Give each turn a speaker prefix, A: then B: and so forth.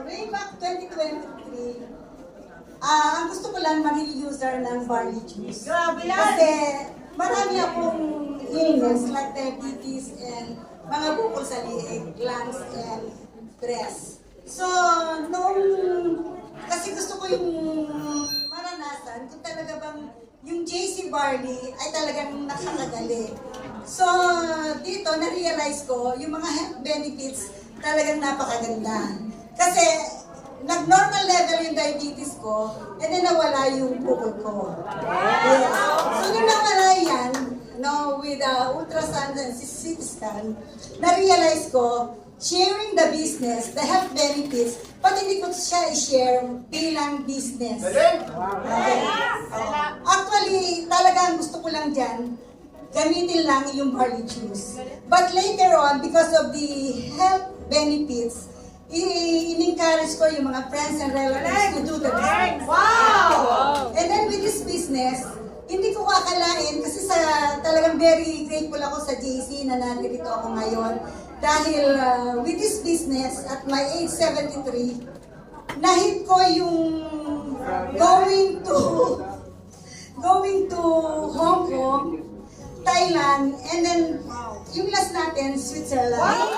A: way back 2023, ang gusto ko lang maging user ng barley juice.
B: Grabe yan!
A: Kasi marami akong illness like diabetes and mga bukol sa liig, lungs and breast. So, kasi gusto ko yung maranasan kung talaga bang yung JC Barley ay talagang nakakagali. So, dito na-realize ko yung mga health benefits talagang napakaganda. Kasi, nag-normal level yung diabetes ko, and then nawala yung bukol ko. Yes. So, nung nawala yan, with ultrasound and CT scan, na-realize ko, sharing the business, the health benefits, pati hindi ko siya i-share bilang business. Okay. Actually, talagang gusto ko lang dyan, gamitin lang yung barley juice. But later on, because of the health benefits, in-encourage ko yung mga friends and relatives to do the business.
B: Wow!
A: And then with this business, hindi ko akalain kasi talagang very grateful ako sa JC na nandito ako ngayon. Dahil with this business, at my age 73, nahit ko yung going to Hong Kong, Thailand, and then yung last natin, Switzerland.